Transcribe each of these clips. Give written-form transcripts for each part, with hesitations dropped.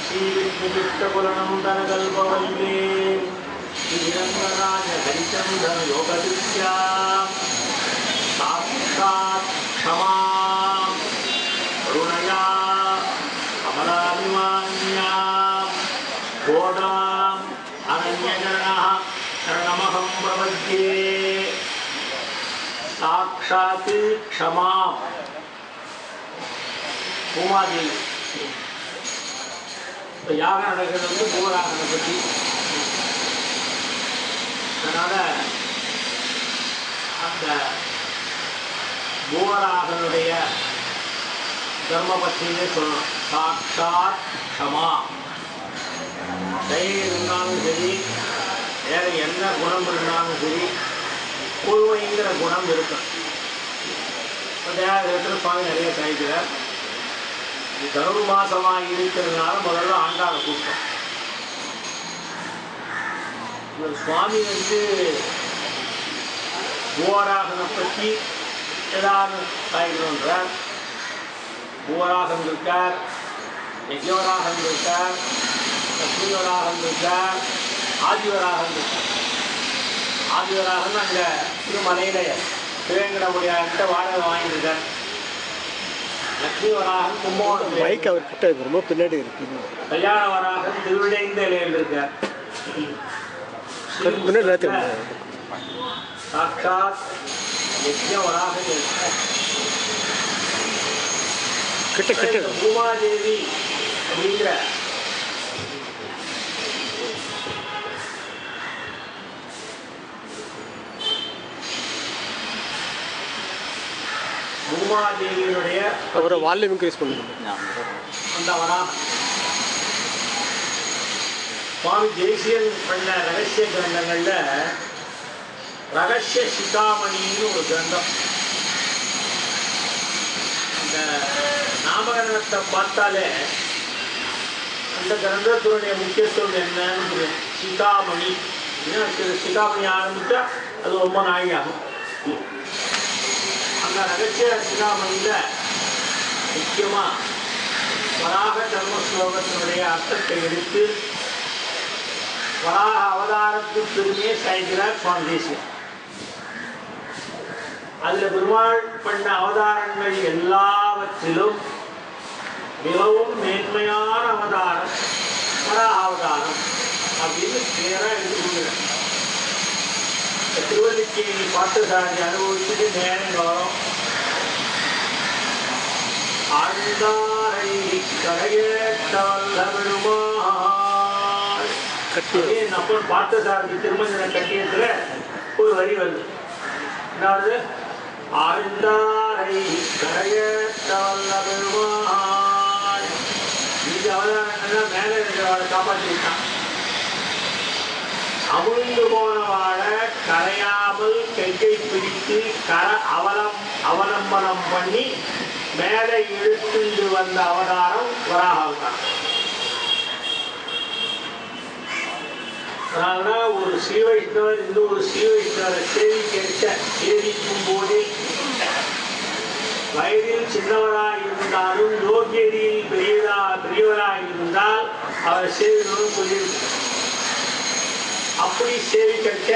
श्रीविष्णुचित्तकुलनन्दनकल्पवल्ले श्रीरङ्गराजहरिचन्दनयोगदृश्या साक्षात् क्षमा करुणया कमलाभिमान्या घोडाम् अनन्यजनः शरणमहं प्रपद्ये साक्षात् क्षमा பூமாதேவி. இப்போ யாகம் நடக்கிறது வந்து பூவராகனை பற்றி. அதனால் அந்த பூவராகனுடைய தர்ம பற்றியே சொல்லணும். சாட்சாத் க்ஷமா. தயை இருந்தாலும் சரி, வேறு என்ன குணம் இருந்தாலும் சரி, பொறுமைங்கிற குணம் இருக்கும். இப்போ தேவத்தில் சுவாமி நிறைய சாய்க்கிறார். தனுர் மாசமாக இருக்கிறதுனால முதல்ல ஆண்டாளை கூட்டம். சுவாமி வந்து பூவராகனை பற்றி ஏதாவது சாய்க்கணுன்றார். பூவராகன் இருக்கார், யஜ்யவராகன் இருக்கார், லக்ஷ்மிவராகன் இருக்கார், ஆதிவராகன் இருக்கார். ஆதிவராகன் அங்கே திருமலையில திருவேங்கடமுடியார்கிட்ட வாடகை வாங்கியிருக்கார். லக்ஷ்மி வராகன் கும்பகோணம் பைக் அவர் கிட்ட ரொம்ப பின்னாடி இருக்கு. கல்யாண வராகன் திருவிடைந்தலையில் இருக்கார். சாட்சாத் யஜ்ஞ வராகன் இருக்கார். கிட்ட கிட்ட பூமாதேவி அப்படிங்கிற பூமாதேவியினுடைய அவரை வால்யூம் இன்க்ரீஸ் பண்ணுங்க. அந்த வராக சுவாமி தேசியன் பண்ண ரகசிய கிரந்தங்கள்ல ரகசிய சிகாமணின்னு ஒரு கிரந்தம். இந்த நாமகரணத்தை பார்த்தாலே அந்த கிரந்தத்தினுடைய முக்கியத்துவம் என்னன்னு சிகாமணி. சிகாமணி ஆரம்பித்தா அது ரொம்ப நாழியாகும். அந்த ரகசிய சிகாமணியில் முக்கியமாக வராக தர்ம ஸ்லோகத்தினுடைய அர்த்தத்தை எடுத்து வராக அவதாரத்துக்கு பெருமையை சாய்க்கிறார் சுவாமி தேசியன். அதில் பெருமாள் பண்ண அவதாரங்கள் எல்லாவற்றிலும் மிகவும் மேன்மையான அவதாரம் வராக அவதாரம் அப்படின்னு பேராக எடுத்துக்கிறார். திருவல்லிக்கேணி பார்த்தசாரதி அனுபவிச்சுட்டு நேரம் வரும். ஆழ்ந்தாரை கரையேற்ற பெருமாள் நம்ம பார்த்தசாரதி திருமஞ்சன கட்டியத்துல ஒரு வரி வருது. என்னாவது? ஆழ்ந்தாரை கரையேற்ற பெருமாள். இந்த அவதாரங்கள் மேலே இருக்கிறவரை காப்பாற்றிட்டான். அமிழ்ந்து போனவாழ கரையாமல் கையை பிடித்து அவலம்பனம் பண்ணி மேலே இழுத்துண்டு வந்த அவதாரம் வராக அவதாரம். அதனால்தான் ஒரு ஸ்ரீ வைஷ்ணவர் இன்னொரு ஸ்ரீ வைஷ்ணவரை சேவிக்கும் போதே வயதில் சின்னவராக இருந்தாலும் யோகியதியில் பெரியவராக இருந்தால் அவர் சேவிக்கணும்னு சொல்லியிருக்கு. அப்படி சேவிக்க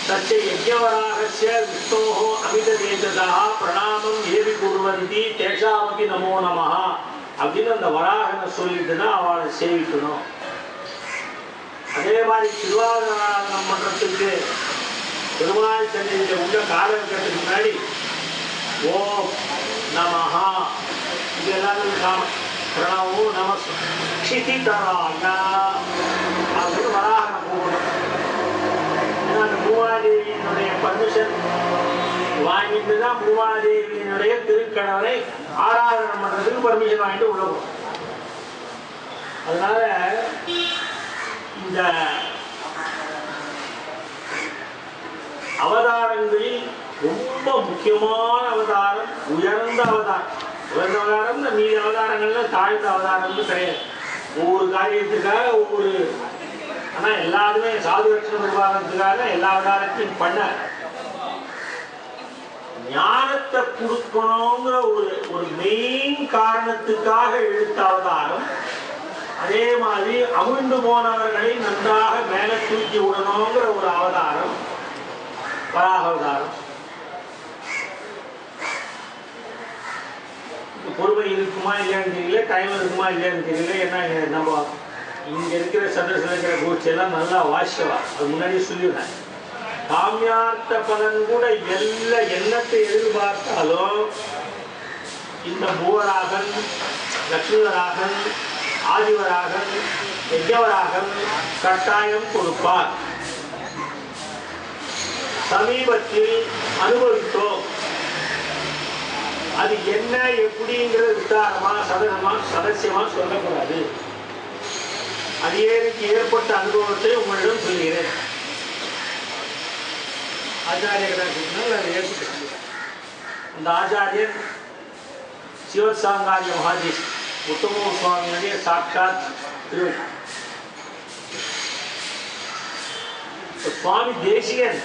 தச்ச யஜ்ஞவராகஸ்ய விஷ்ணோஹோ அமிததேஜதா பிரணாமம் ஏவி குர்வந்தி தேஷாமபி நமோ நமஹ அப்படின்னு அந்த வராகனை சொல்லிட்டுனா அவளை சேவிக்கணும். அதே மாதிரி திருவாதிராதனம் பண்ணுறதுக்கு பெருமாள் சன்னிதியில் உள்ள காலம் இருக்கிறதுக்கு முன்னாடி ஓம் நமஹா இது எல்லாரும் காமம் பிரணவோ நம க்ஷிதிதராய அப்படின்னு வராகனை கூப்பிடணும். அந்த பூமாதேவியினுடைய பர்மிஷன் வாங்கிட்டு தான் பூமாதேவியினுடைய திருக்கணவரை ஆராதனை பண்றதுக்கு பர்மிஷன் வாங்கிட்டு உள்ள போகும். அதனால இந்த அவதாரங்களில் ரொம்ப முக்கியமான அவதாரம் உயர்ந்த அவதாரம். உயர்ந்த அவதாரம் மீதி அவதாரங்கள்ல தாழ்ந்த அவதாரம்னு கிடையாது. ஒவ்வொரு காரியத்துக்காக ஒவ்வொரு, ஆனால் எல்லாருமே சாது லட்சண நிர்வாகத்துக்காக எல்லா அவதாரத்தையும் பண்ண ஞானத்தை கொடுக்கணுங்கிற ஒரு மெயின் காரணத்துக்காக எடுத்த அவதாரம் அதே மாதிரி அமிழ்ந்து போனவர்களை நன்றாக மேல தூக்கி விடணுங்கிற ஒரு அவதாரம் வராக அவதாரம். பொறுமை இருக்குமா இல்லையான்னு தெரியல, டைம் இருக்குமா இல்லையான்னு தெரியல. ஏன்னா நம்ம இங்க இருக்கிற சந்தர்சனம் இருக்கிற கோட்சி எல்லாம் நல்லா வாசிக்கவா, அது முன்னாடியே சொல்லிடுறேன். காமியார்த்த பலன் கூட எல்லா எண்ணத்தை எதிர்பார்த்தாலும் இந்த பூவராகன், லட்சுமிவராகன், ஆதிவராகன், யஜ்ஞவராகன் கட்டாயம் கொடுப்பார். சமீபத்தில் அனுபவித்தோம். அது என்ன எப்படிங்கிறது விசாரமா சதனமா சதசியமா சொல்லக்கூடாது. அடியேனுக்கு ஏற்பட்ட அனுபவத்தை உங்களிடம் சொல்கிறேன். ஆச்சாரியர்கள் ஏற்பட்டு அந்த ஆச்சாரியன் சிவசாங்காரிய மகாதேஷ் உத்தம சுவாமியுடைய சாட்சாத் திருவடி. சுவாமி தேசிகன்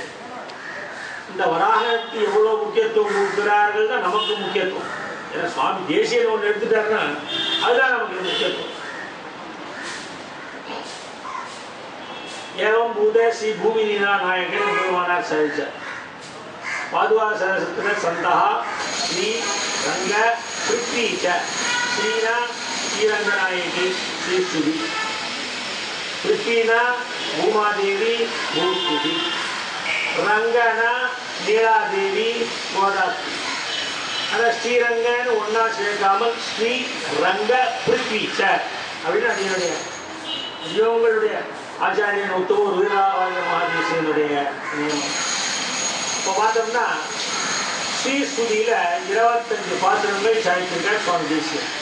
இந்த வராகத்துக்கு எவ்வளவு முக்கியத்துவம் கொடுக்கிறார்கள் தான் நமக்கு முக்கியத்துவம். ஏன்னா சுவாமி தேசிகன் ஒன்று எடுத்துட்டாருன்னா அதுதான் நமக்கு முக்கியத்துவம். ஏவம் பூத ஸ்ரீ பூமி நீரா நாயகன் பெருமானார் சாதிச்சார். பாதுகா சரசத்துல சந்தா ஸ்ரீ ரங்க பிருத்வீச்ச ஸ்ரீனா ஸ்ரீரங்கநாயகி ஸ்ரீஸ்துதி, பிருத்வீனா பூமாதேவி பூஸ்துதி, ரங்கனா நீலாதேவி கோதாஸ்துதி. ஆனால் ஸ்ரீரங்கன்னு ஒன்னா சேர்க்காமல் ஸ்ரீ ரங்க பிருத்வீச்ச அப்படின்னு அதனுடைய இவங்களுடைய ஆச்சாரியன் உத்தமர் வீராவாய மகாதேசியனுடைய நியமம். இப்போ பார்த்தோம்னா ஸ்ரீஸ்துதியில 25 பாத்திரங்கள் சாய்ச்சிருக்கார் சுவாமி தேசியன்.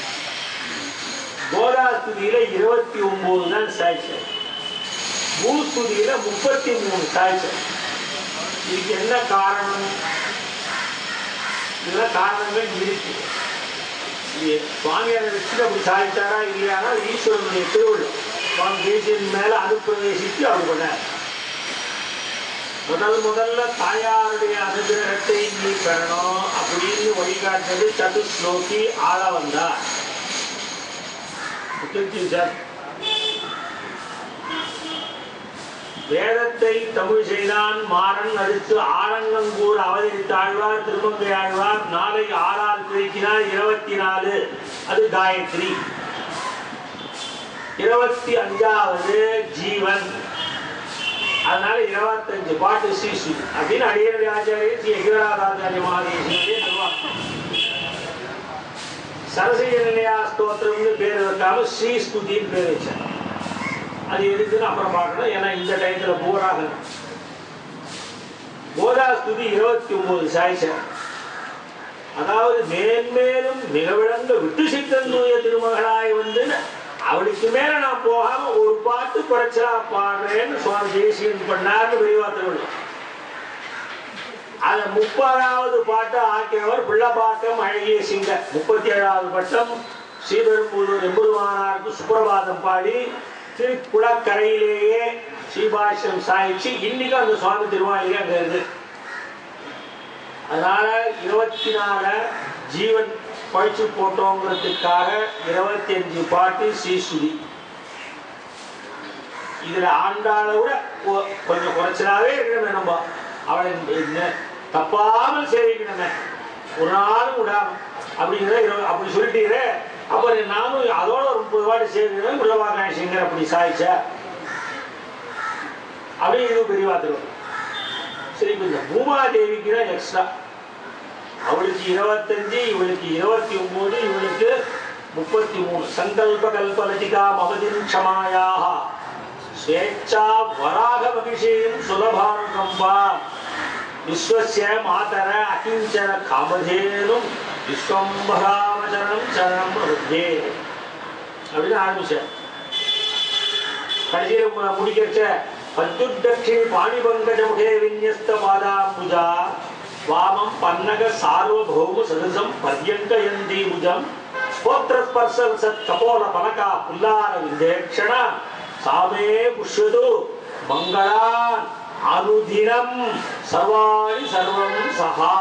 கோதாஸ்துதியில 29 தான் சாய்ச்சார். பூஸ்துதியில 33 சாய்ச்சார். இதுக்கு என்ன காரணம்? இதெல்லாம் காரணங்கள் இருக்கு. சுவாமியாரை வச்சுட்டு அப்படி சாதித்தாரா இல்லையானா ஈஸ்வரனுடைய திருவிழா. சுவாமி தேசியன் மேல அனுப்பிரவேசித்து அவர் பண்ணார். முதல்ல தாயாருடைய அனுகிரகத்தை நீ பெறணும் அப்படின்னு வழிகாட்டுறது சதுஸ்லோகி ஆள வந்தார். வேதத்தை தமிழ் செய்தான் மாறன். அடுத்து ஆலங்கங்கூர் அவதரித்தாழ்வார், திருமங்கை ஆழ்வார். நாளை 6ஆல் பிரிக்கினார் 24. அது காயத்ரி. 25வது ஜீவன். அதனால 25 பாட்டு ஸ்ரீஸ்து அப்படின்னு அடியனுடைய ஆச்சாரியர் ஸ்ரீ எகிராதாச்சாரிய மகாதேசியனுடைய நிர்வாகம். சரஸ்வதி நிலையா ஸ்தோத்திரம்னு பேர் வைக்காம ஸ்ரீஸ்துதின்னு பேர் வச்சார். அது எதுக்குன்னு அப்புறம் பார்க்கணும். ஏன்னா இந்த டயத்துல போராக கோதாஸ்துதி 29 சாய்ச்சார். அதாவது மேன்மேலும் மிக விளங்க விட்டு சித்தன் தூய திருமகளாய் வந்து அவளுக்கு மேல நான் போகாம ஒரு பாட்டு குறைச்சலா பாடுறேன்னு சுவாமி தேசியன் பண்ணார்னு விரிவாத்தவள். அந்த 30வது பாட்டை ஆக்கியவர் பிள்ளைப்பாக்கம் அழகிய சிங்க. 37வது பட்டம் ஸ்ரீபெரும்புதூர் எம்பெருமானாருக்கு சுப்பிரபாதம் பாடி திருக்குளக்கரையிலேயே ஸ்ரீபாஷ்யம் சாய்ச்சி இன்னைக்கு அந்த சுவாமி திருமாளிகை அங்க இருக்கு. அதனால 24 ஜீவன் பழிச்சு போட்டோங்கிறதுக்காக 25 பாட்டு ஸ்ரீஸ்துதி. இதுல ஆண்டாளை விட கொஞ்சம் குறைச்சலாவே இருக்கணுமே. நம்ம அவளை தப்பாமல் சேவிக்கணுமே, ஒரு நாளும் விடாம அப்படிங்கிற அப்படி சொல்லிட்டீரே. அப்புறம் நானும் அதோட ஒரு 30 பாட்டு சேர்க்கணும். பிள்ளைவாக்காசிங்கர் அப்படி சாய்ச்சா அப்படி இது பெரியவா தருவோம். சரி, கொஞ்சம் பூமாதேவிக்கு தான் எக்ஸ்ட்ரா. அவளுக்கு 25, இவளுக்கு 29, இவளுக்கு 33. சங்கல்ப கல்பலதிகா மகதின் க்ஷமாயாக ஸ்வேச்சா வராக மகிஷேயும் சுலபானுகம்பா விஸ்வஸ்ய மாதர அகிஞ்சன காமதேனும் விஸ்வம்பராமச்சரணம் சரணம் பிரபுத்தே அப்படின்னு ஆரம்பிச்சார். கடைசியில் முடிக்கிறச்ச பத்துதட்சிணி பாணிபங்கஜ முகே விநியஸ்த பாதாம்புஜா வாமம் பன்னக சார்வபௌம சதசம் பர்யங்கயந்தி புஜம் ஸ்போத்ரஸ்பர்சல் சத் கபோல பனகா புல்லார விந்தேக்ஷண சாமே புஷ்யது மங்களான் அனுதினம் சர்வாணி சர்வம் சஹா.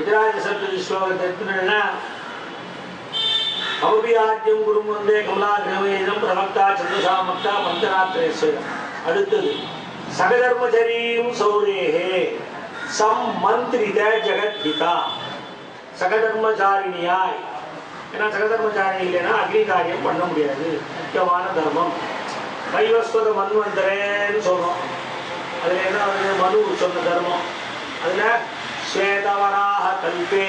எதிராஜ சப்ததி ஸ்லோகத்தை எடுத்துனா அவபியாஜ்யம் குரும் வந்தே கமலா கிரவேதம் பிரவக்தா சந்திரசாமக்தா பஞ்சராத்திரேஸ்வரம். அடுத்தது சகதர்மச்சரீம் சௌரேஹே சம்மந்திரித ஜெகத்ஹிதா. சகதர்மச்சாரிணியாய், ஏன்னா சகதர்மச்சாரிணி இல்லைன்னா அக்னி காரியம் பண்ண முடியாது. முக்கியமான தர்மம். கைவஸ்வத மன்வந்தரேன்னு சொல்றோம். அதுல என்ன வந்து மனு சொன்ன தர்மம். அதுல ஸ்வேதவராக கல்பே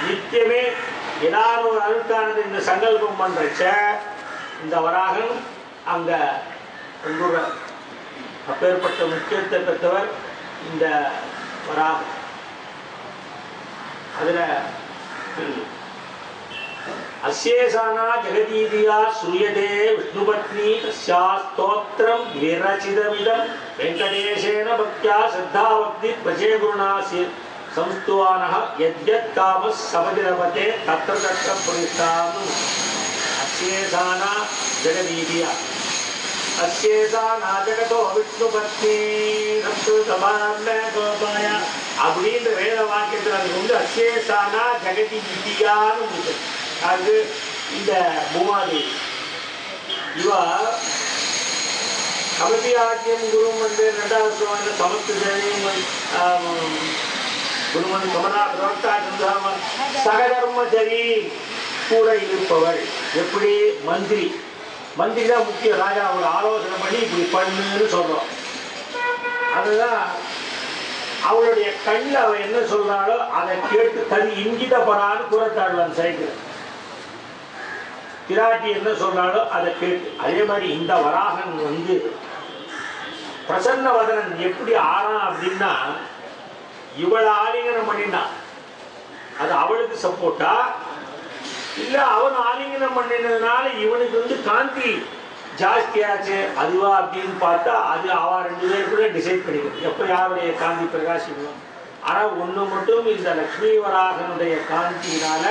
நித்தியமே ஏதாவது ஒரு அழுக்கானது இந்த சங்கல்பம் பண்றச்ச இந்த வராகன் அங்க அப்பேற்பட்ட முக்கியத்தை பெற்றவர் இந்த வராகன். அதுல அஸ்யேசானா ஜெகதீதியா சூயதே விஷ்ணுபத்னி தஸ்யா ஸ்தோத்திரம் விரச்சிதமிதம் வெங்கடேசேன பக்தியா ஸ்ரத்தாபக்தி பிரஜே குருணாசி சம்ஸ்துவானஹ யத்யத் காமஸ் சபதிரபதே தத்ர தத்ர புரிஸ்தாம். அஸ்யேசானா ஜெகதீதியா அஸ்யேசானா ஜெகதோ விஷ்ணுபத்னி சம்ஸ்துதபாமே கோபாய அப்படின்ற வேத வாக்கியத்தில் அது வந்து அஸ்யேசானா ஜெகதி விதியான்னு அது இந்த பூமாதேவி. இவ அவபியாஜ்யம் குரும் வந்து 2வது ஸ்லோகத்துல சமஸ்கிருதம் குருமன் கமலா பிரவக்தா சந்திரசாம சகதர்மச்சரி கூட இருப்பவள். எப்படி மந்திரி, மந்திரி தான் முக்கிய. ராஜா ஒரு ஆலோசனை பண்ணி இப்படி பண்ணுன்னு சொல்றோம். அதுதான் அவளுடைய கண்ணில் அவ என்ன சொல்றாளோ அதை கேட்டு தனி இங்கிதப்படான்னு கூறத்தாழ்வான் சைக்கிள். பிராட்டி என்ன சொல்றாளோ அதை கேட்டு. அதே மாதிரி இந்த வராகன் வந்து பிரசன்னவதனன் எப்படி ஆறான் அப்படின்னா, இவளை ஆலிங்கனம் பண்ணினான். அது அவளுக்கு சப்போர்ட்டா இல்ல அவன் ஆலிங்கனம் பண்ணினதுனால இவனுக்கு வந்து காந்தி ஜாஸ்தியாச்சு அதுவா அப்படின்னு பார்த்தா அது அவ 2 பேருக்குள்ள டிசைட் பண்ணிக்கணும் எப்ப யாருடைய காந்தி பிரகாசிக்கணும். ஆனா ஒண்ணு மட்டும், இந்த லட்சுமி வராகனுடைய காந்தியினால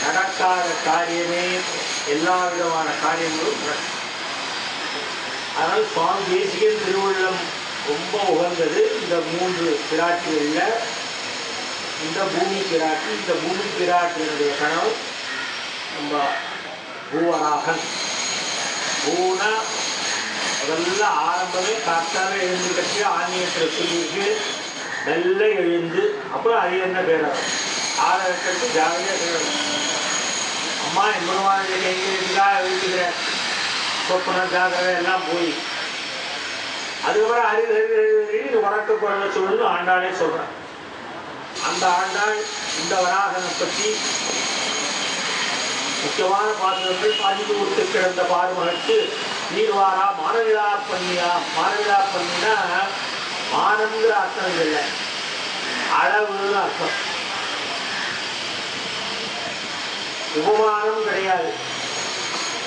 நடக்காத காரியமே எல்லா விதமான காரியங்களும் நடக்கும். அதனால் சுவாமி தேசிகன் திருவள்ளம் ரொம்ப உகந்தது இந்த 3 பிராட்டிகள்ல. இந்த பூமி பிராட்டி, இந்த பூமி பிராட்டியினுடைய கணவர் நம்ம பூவராகன். பூனா முதல்ல ஆரம்பமே காத்தால எழுந்து கட்டி ஆன்மீகத்தில் சொல்லிட்டு நல்ல எழுந்து அப்புறம் அது என்ன பேராகும் ஆரம்பிக்கிறது ஜாலியாக பேரும். அம்மா எம்பெருமான் எங்கிறதுக்காக எழுதுகிறேன் சொப்பனம் ஜாகிரதை எல்லாம் போய் அதுக்கப்புறம் அறிவு வணக்க குரலை சொல்லணும் ஆண்டாளே சொல்றேன். அந்த ஆண்டாள் இந்த வராகனை பற்றி முக்கியமான பாசுரங்கள் பாதிப்பு விட்டு கிடந்த பாடுமகற்கு நீர்வாரா மானவிழா பண்ணியா. மானவிழா பண்ணினா மானங்கிற அர்த்தம் இல்லை, அளவுன்னு அர்த்தம். உபமானம் கிடையாது.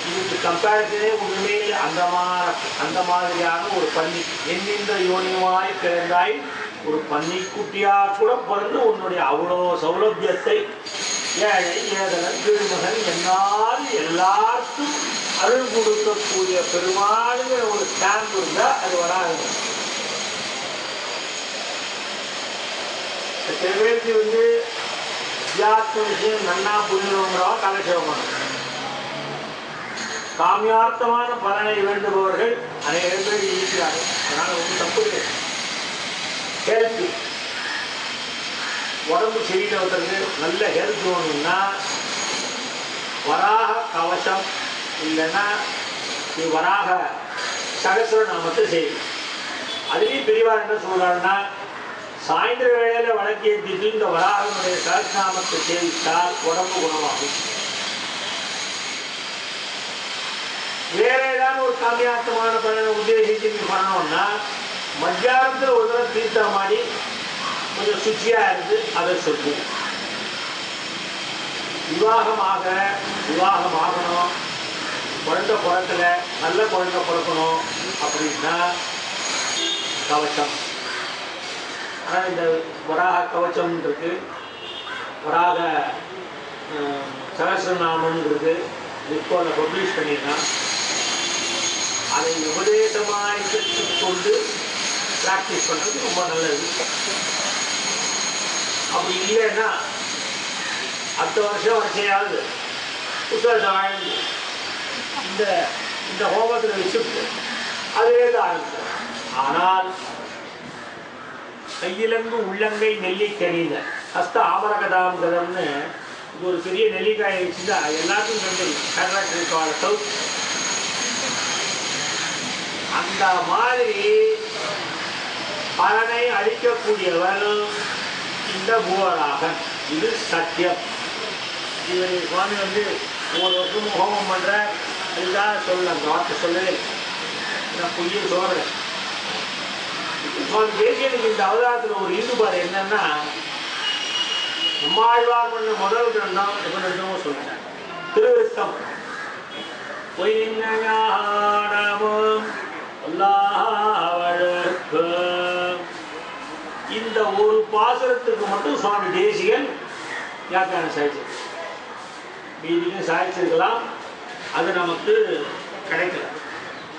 இதுக்கு கம்பேரிசனே ஒண்ணுமே இல்லை. அந்த மாதிரியான ஒரு பன்னி எண்ணின்ற யோனியமாய் பிறந்தாய் ஒரு பன்னி குட்டியா கூட பிறந்து உன்னுடைய அவ்வளோ சௌலபியத்தை ஏழை ஏதலன் கீழ்மகன் என்னால் எல்லாருக்கும் அருள் கொடுக்கக்கூடிய பெருமாளுங்கிற ஒரு ஸ்டாம்ப் இருந்தா அது வராது. சில பேருக்கு வந்து வித்தியாச விஷயம் நன்னா புரியணுங்கிறவா காலட்சேபம் பண்ணணும். காமியார்த்தமான பலனை வேண்டுபவர்கள் அநேக பேர் இருக்கிறார்கள். அதனால ஒன்றும் தப்பு இல்லை. ஹெல்த் உடம்பு சரியில்லை ஒருத்தருக்கு நல்ல ஹெல்த் வேணும்னா வராக கவசம் இல்லைன்னா வராக சகஸ்ரநாமத்தை செய்யும். அதுலேயும் பெரியவா என்ன சொல்றாருன்னா சாயந்தர வேளையில வழக்கேற்றிட்டு இந்த வராகனுடைய சகஸ்ரநாமத்தை சேவித்தால் உடம்பு குணமாகும். வேற ஏதாவது ஒரு காமியார்த்தமான பலனை உத்தேசித்து பண்ணோம்னா மத்தியானத்தில் ஒரு தடவை தீர்த்தம் மாடி கொஞ்சம் சுச்சியா இருந்து அதை சொல்லு. விவாகம் ஆகணும், குழந்தை பிறக்கல, நல்ல குழந்தை பிறக்கணும் அப்படின்னா கவச்சம். ஆனால் இந்த வராக கவச்சம் இருக்கு, வராக சகஸ்ரநாமம் இருக்கு, புக்கோட பப்ளிஷ் பண்ணியிருக்கான். அதை உபதேசமாய் கொண்டு பிராக்டிஸ் பண்ணுறது ரொம்ப நல்லது. அப்படி இல்லைன்னா அடுத்த வருஷம் வரிசையாவது புத்தகத்தை வாங்கி இந்த இந்த ஹோமத்தில் வச்சுட்டு அதுலேருந்து ஆரம்பிச்சோம். ஆனால் கையிலங்கு உள்ளங்கை நெல்லிக்கனித ஹஸ்த ஆமரகதாம்கதம்னு இது ஒரு பெரிய நெல்லிக்காயை வச்சுருந்தா எல்லாத்தையும் கண்டு கர்நாடக சவுத் அந்த மாதிரி பலனை அளிக்கக்கூடியவன் இந்த மூவராகன். இது சத்தியம். இவர் சுவாமி வந்து ஒரு வருஷம் ஹோமம் பண்ணுற அதுக்காக சொல்ல அந்த வார்த்தை சொல்லவே நான் பொய்யை சொல்கிறேன். சுவாமி தேசியனுக்கு இந்த அவதாரத்தில் ஒரு ஈடுபாடு என்னன்னா நம்மாழ்வார் பண்ண முதல் கிரந்தம் எப்போ நடந்தமோ சொல்கிறேன் திருவிருத்தம் பொய்ஞானமும் இந்த ஒரு பாசுரத்துக்கு மட்டும் சுவாமி தேசிகன் வியாக்கியானம் சாய்ச்சி மீதிக்கும் சாய்ச்சிருக்கலாம், அது நமக்கு கிடைக்கல.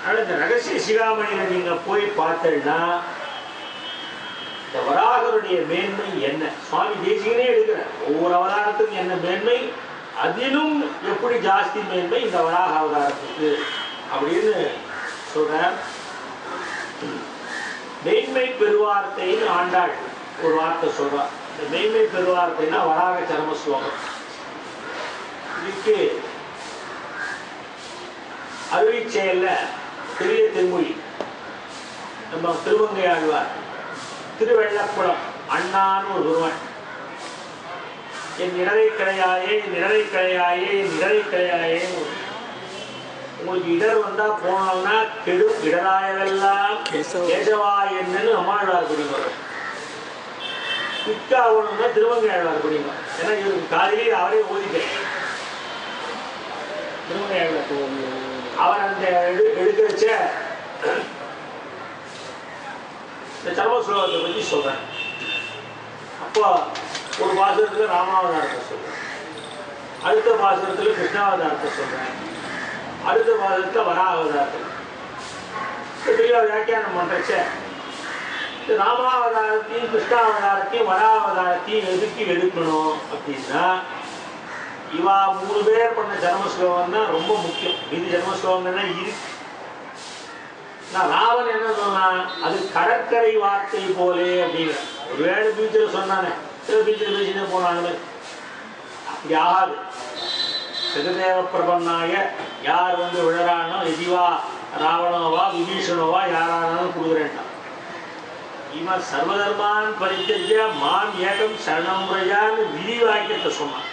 அதனால் இந்த ரகசிய சிகாமணியில் நீங்கள் போய் பார்த்தீங்கன்னா இந்த வராகருடைய மேன்மை என்ன சுவாமி தேசிகனே எடுக்கிறார். ஒவ்வொரு அவதாரத்துக்கும் என்ன மேன்மை, அதிலும் எப்படி ஜாஸ்தி மேன்மை இந்த வராக அவதாரத்துக்கு அப்படின்னு சொல்றார். மெய்மை பெருவார்த்தைன்னு ஆண்டாள் ஒரு வார்த்தை சொல்றார். இந்த மெய்மை பெருவார்த்தைன்னா வராக சரம ஸ்லோகம். இதுக்கு அருவி செயல்ல பெரிய தென்மொழி நம்ம திருவங்கை ஆழ்வார் திருவெள்ளக்குளம் அண்ணான்னு ஒரு ஒருவன் என் நிழலை கிடையாயே நிழலை கிடையாயே நிழலை கிடையாயே. உங்களுக்கு இடர் வந்தா போனோம்னா கெடும் இடராயவெல்லாம் கேசவா என்னன்னு அம்மாழ்வார் குடிங்க கிட்டா ஆகணும்னா திருவங்கை ஆழ்வார் குடிங்க. ஏன்னா இவருக்கு காலையிலே அவரே ஓதிட்டேன். திருவங்கை ஆழ்வார் அவர் அந்த எடுக்கிறச்ச இந்த சர்ம ஸ்லோகத்தை பற்றி சொல்றேன். அப்போ ஒரு பாசுரத்தில் ராமாவதாரத்தை சொல்றேன், அடுத்த பாசுரத்தில் கிருஷ்ணாவதாரத்தை சொல்றேன், அடுத்த பாசுரத்தில் வராவதாரத்தை பெரிய வியாக்கியானம் பண்றச்ச இந்த ராமாவதாரத்தையும் கிருஷ்ணாவதாரத்தையும் வராவதாரத்தையும் எதுக்கு எடுக்கணும் அப்படின்னா இவா 3 பேர் பண்ண ஜன்ம ஸ்லோகம் தான் ரொம்ப முக்கியம். மீதி ஜன்ம ஸ்லோகங்கள்னா இருக்கு. நான் ராவன் என்ன சொன்னான், அது கடற்கரை வார்த்தை போலே அப்படிங்கிற ஒருவேளை பீச்சில் சொன்னானே, சில பீச்சில் பேசினே போனாங்களே, அப்படி ஆகாது. சிறுதேவ பிரபன்னாய யார் வந்து விழறானோ எதிவா ராவணோவா விபீஷணோவா யாரானாலும் கொடுக்குறேன்ட்டான். இவன் சர்வதர்மான் பரித்தஜ்ய மான் ஏகம் சரணம் ரஜான்னு விதி வாக்கியத்தை சொன்னான்.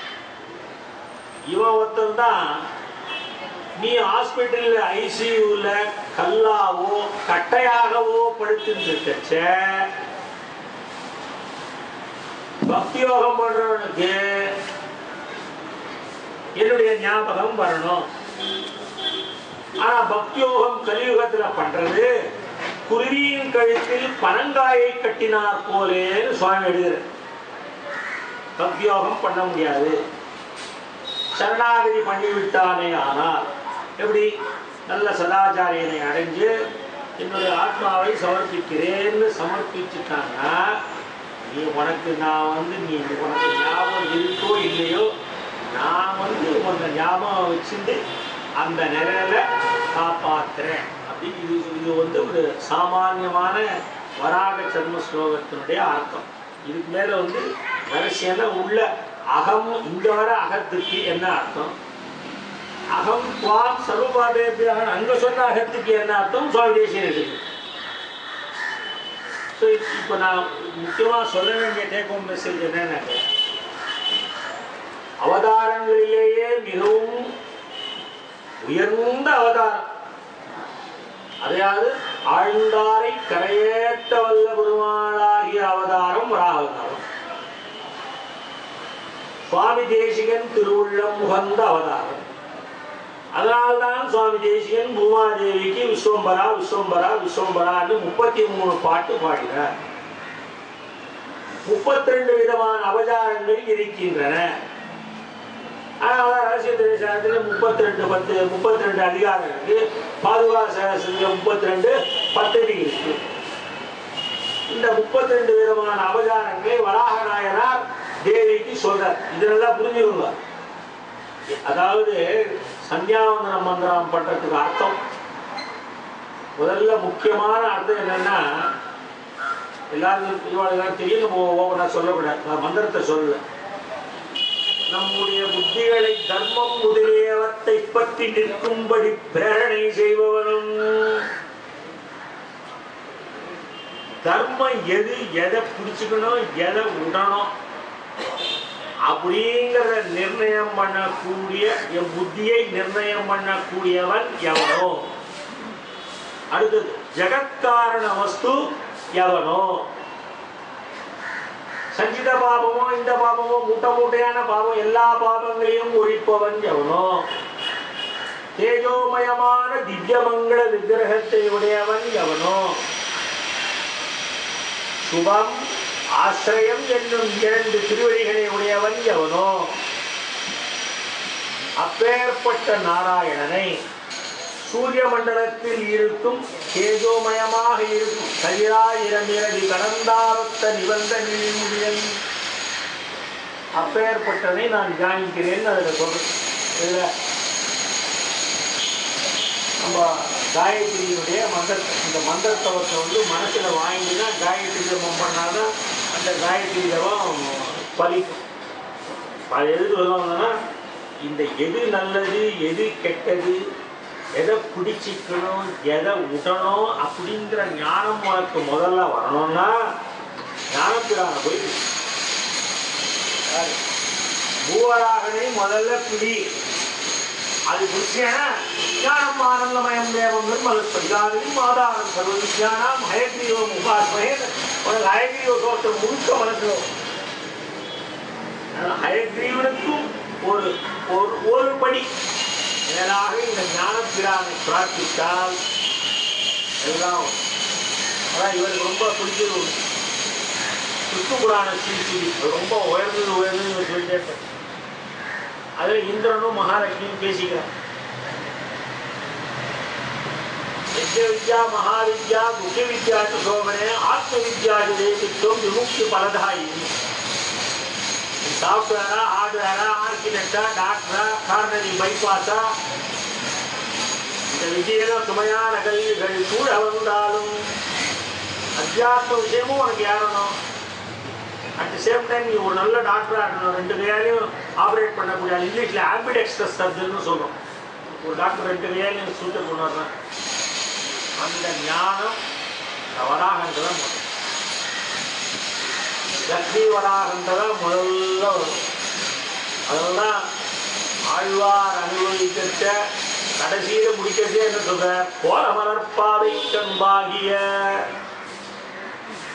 இவன் ஒருத்தன் தான் நீ ஹாஸ்பிட்டல்ல ஐசியூல கல்லாவோ கட்டையாகவோ படுத்துட்டு இருக்கச்ச பக்தியோகம் பண்றவனுக்கு என்னுடைய ஞாபகம் வரணும். ஆனா பக்தியோகம் கலியுகத்துல பண்றது குருவியின் கழுத்தில் பனங்காயை கட்டினார் போலேன்னு சுவாமி எழுதுற. பக்தியோகம் பண்ண முடியாது. சரணாகதி பண்ணிவிட்டானே ஆனால் எப்படி நல்ல சதாச்சாரியனை அடைஞ்சு என்னுடைய ஆத்மாவை சமர்ப்பிக்கிறேன்னு சமர்ப்பிச்சுட்டாங்கன்னா நீ உனக்கு நான் வந்து நீ உனக்கு ஞாபகம் இருக்கோ இல்லையோ நான் வந்து உன்னை ஞாபகம் வச்சுட்டு அந்த நிலையில காப்பாற்றுறேன் அப்படி. இது வந்து ஒரு சாமானியமான வராக சர்ம ஸ்லோகத்தினுடைய அர்த்தம். இதுக்கு மேல வந்து ரகசியம்னா உள்ள அகம். இங்க வர அகத்துக்கு என்ன அர்த்தம், அகம் துவாம் சர்வபாதேபியாக அங்க சொன்ன அகத்துக்கு என்ன அர்த்தம் சுவாமி தேசிகன் இருக்கு. இப்போ நான் முக்கியமா சொல்ல வேண்டிய டேக் ஹோம் மெசேஜ் என்னன்னாக்க அவதாரங்களிலேயே மிகவும் உயர்ந்த அவதாரம், அதையாவது ஆழ்ந்தாரை கரையேற்ற வல்ல பெருமாளாகிய அவதாரம் வராவதாரம். சுவாமி தேசிகன் திருவுள்ளம் உகந்த அவதாரம். அதனால்தான் சுவாமி தேசிகன் பூமாதேவிக்கு விஸ்வம்பரா விஸ்வம்பரா விஸ்வம்பரான்னு 33 பாட்டு பாடினார். 32 விதமான அவதாரங்கள் இருக்கின்றன. ஆனால் ரகசியத்தில் 32 அதிகாரம் இருக்கு. பாதுகா சகஸ்ரத்துல 32 பத்ததி இருக்கு. இந்த 32 விதமான அவதாரங்களை வராக நாயனார் தேவிக்கு சொல்றார். இது நல்லா புரிஞ்சுக்கோங்க. அதாவது சந்தியாவந்தன மந்திரம் பண்றதுக்கு அர்த்தம் முதல்ல முக்கியமான அர்த்தம் என்னன்னா, எல்லாரும் தெரியும், நான் சொல்லக்கூடாது, நான் மந்திரத்தை சொல்லல. நம்முடைய புத்திகளை தர்மம் முதலியவற்றை பற்றி நிற்கும்படி பிரேரணை செய்பவனும், தர்மம் எது எதை பிடிச்சுக்கணும் எதை விடணும் அப்படிங்கிறத நிர்ணயம் பண்ணக்கூடிய, என் புத்தியை நிர்ணயம் பண்ணக்கூடியவன் எவனோ. அடுத்தது ஜெகத்காரண வஸ்து எவனோ. சஞ்சித பாபமோ இந்த பாபமோ மூட்டை மூட்டையான பாபம் எல்லா பாபங்களையும் ஒழிப்பவன் எவனோ. தேஜோமயமான திவ்யமங்கள விக்கிரகத்தை உடையவன் எவனோ. சுபம் ஆசிரியம் என்னும் 2 திருவடிகளை உடையவன் எவனோ. அப்பேற்பட்ட நாராயணனை சூரிய மண்டலத்தில் இருக்கும் தேஜோமயமாக இருக்கும் கதிராயிரமிரடி கடந்தாரத்த நிபந்தனையின் அப்பேற்பட்டனை நான் தியானிக்கிறேன்னு அதில் சொல்றேன். நம்ம காயத்ரியினுடைய இந்த மந்திரத்தை மனசுல வாங்கினா காயத்ரி ஜபம் பண்ணாதான் அந்த காயத்ரி ஜபம் பலிக்கும். அது எது சொல்லுவாங்கன்னா, இந்த எது நல்லது எது கெட்டது, எதை பிடிச்சிக்கணும் எதை விடணும் அப்படிங்கிற ஞானம் உனக்கு முதல்ல வரணும்னா ஞானப்பிரான போய் மூவராகனை முதல்ல பிடி. அது பிடிச்சேன்னா ஞானம் ஆனந்தமயம் தேவங்கள் மலஸ்பரிகாரின் மாதாரம் சர்வ வித்யானாம் ஹயக்ரீவம் உபாஸ்மயே. உனக்கு ஹயக்ரீவ சோத்திரம் முழுக்க மனசுல. ஹயக்ரீவனுக்கும் ஒரு படி மேலாக இந்த ஞானப்பிரானை பிரார்த்தித்தால் எல்லாம். அதான் இவருக்கு ரொம்ப பிடிச்சது விஷ்ணு புராண சீசி ரொம்ப உயர்ந்தது சொல்லிட்டே இருப்பேன். அதில் இந்திரனும் மகாலட்சுமியும் பேசிக்கிறார். வித்யா மகாவித்யா முக்கிய வித்யாச்சு சோமனே ஆத்ம வித்யாச்சு தேசித்துவம் விமுக்தி பலதாயி. சாஃப்ட்வேரா ஹார்ட்வேரா ஆர்கிடெக்டா டாக்டரா கார்னரி பைபாஸா, இந்த விஜயெல்லாம் சுமையான கல்விகள் கூட வந்தாலும் அத்தியாத்ம விஷயமும் உனக்கு ஏறணும். அட் தி சேம் டைம் நீ ஒரு நல்ல டாக்டராக இருக்கணும். 2 கையாலையும் ஆப்ரேட் பண்ணக்கூடிய, இங்கிலீஷில் ஆம்பிடெக்ஸ்டஸ் சர்ஜன்னு சொல்கிறோம். ஒரு டாக்டர் 2 கையாலையும் சூட்டர் கொண்டு வரலாம். அந்த ஞானம் வராகன்றதான் லக்ஷ்மி வராகன்றதான் முதல்ல வரும். அதெல்லாம் ஆழ்வார் அனுபவிக்க கடைசியில் முடிக்கிறதே என்ன சொல்ற, கோலமலர்பாவை கண்பாகிய.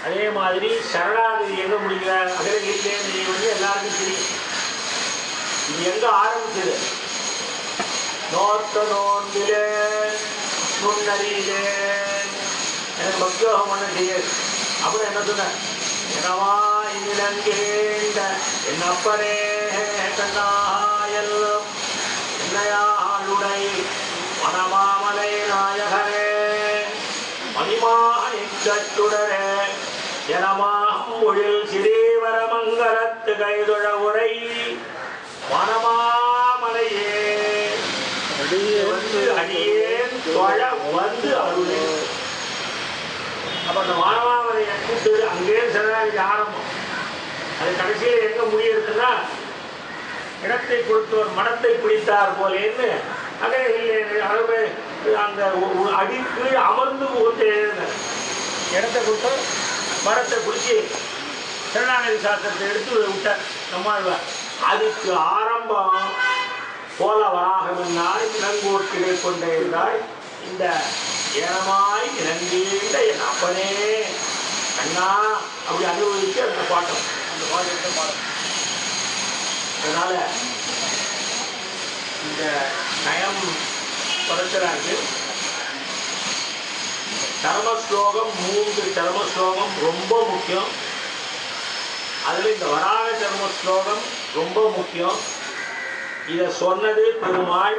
அதே மாதிரி சரணாகதி எங்க முடிக்கிற அகலகீட்டிலே எல்லாருக்கும் தெரியும். இது எங்க ஆரம்பிச்சது, நோத்த நோன்பிலே நுண்ணறியிலே எனக்கு பக்தியோகம் பண்ண தெரியாது. அப்புறம் என்ன சொன்ன, எனவா இங்கிலங்கேண்ட என் அப்பனே கண்ணாயல் என்னையாளுடை மணமாமலை நாயகரே மணிமாணிக்கட்டுடரே எனமாம்பொழில் சிறீவரமங்கலத்து கைதொழ உரை மணமாமலையே வந்து அடியேன் தொழ வந்து அருளே. அப்ப அந்த மாணவாமலையை கூட்டு அங்கே சரணாகதி ஆரம்பம். அது கடைசியில் எங்க முடியிருக்குன்னா, இடத்தை கொடுத்தவர் மனத்தை பிடித்தார் போலேன்னு அதே அளவு அந்த அடிக்கு அமர்ந்து கொண்டு இடத்தை கொடுத்து மரத்தை பிடிச்சி சரணாகதி சாஸ்திரத்தை எடுத்து விட்டார் நம்மாழ்வார். அதுக்கு ஆரம்பம் போல வராகமென்றால் இளங்கோட்டிலே கொண்டே இருந்தால் இந்த ஏனமாய் இறங்கிட்ட என் அப்பனே அண்ணா அப்படி அனுபவிச்சு அந்த பாட்டம், அந்த பாட்டத்தை பாடம். அதனால இந்த நயம் குறைச்சலாக்கு சர்மஸ்லோகம் 3 சர்மஸ்லோகம் ரொம்ப முக்கியம். அதில் இந்த வராக சர்மஸ்லோகம் ரொம்ப முக்கியம். இதை சொன்னது பெருமாள்,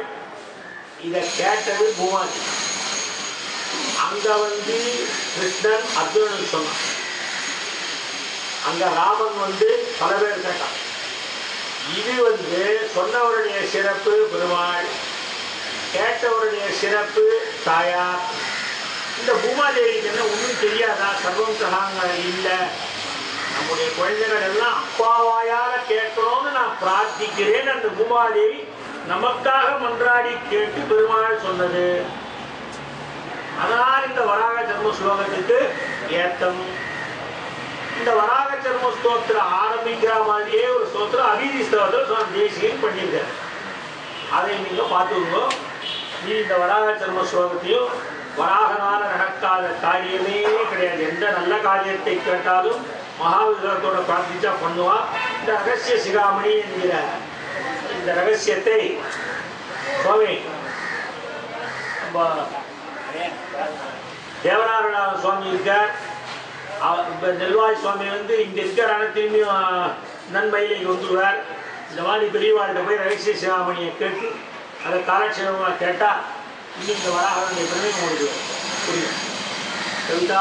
இதை கேட்டது பூமாதி. அங்க கிருஷ்ணன் அர்ஜுனனுக்கு சொன்னான், அங்க ராமன் பல பேர் கேட்டான். இது சொன்னவருடைய சிறப்பு பெருமாள், கேட்டவருடைய சிறப்பு தாயார். இந்த பூமாதேவிக்கு என்ன ஒன்றும் தெரியாதா? சர்வம் சகாங்க இல்லை, நம்முடைய குழந்தைகள் எல்லாம் அப்பாவாயால கேட்கணும்னு நான் பிரார்த்திக்கிறேன். அந்த பூமாதேவி நமக்காக மன்றாடி கேட்டு பெருமாள் சொன்னது. அதனால் இந்த வராக ஜன்ம ஸ்லோகத்துக்கு ஏத்தம். இந்த வராக ஜன்ம ஸ்தோத்திரம் ஆரம்பிக்கிற மாதிரியே ஒரு ஸ்தோத்திரம் அபிதி ஸ்தோத்திரம் தேசியம் பண்ணியிருக்காரு. அதை நீங்க பார்த்துக்கோ. நீ இந்த வராக ஜன்ம ஸ்லோகத்தையும் வராகனால நடக்காத காரியமே கிடையாது. எந்த நல்ல காரியத்தை கேட்டாலும் மகாவிஷ்ணத்தோட பிரார்த்திச்சா பண்ணுவா. இந்த ரகசிய சிகாமணி என்கிற இந்த ரகசியத்தை சுவாமி தேவநாராயண சுவாமி இருக்கார். நெல்வாய் சுவாமி இங்க இருக்கிறான திரும்பியும் நன்மயிலைக்கு வந்துடுவார். இந்த மாதிரி பெரியவாழ்கிட்ட போய் ரகசிய சிகாமணியை கேட்டு அதை காலட்சேபமாக கேட்டால் இன்னும் இந்த வராகனுடைய பெருமை உங்களுக்கு புரியும். கவிதா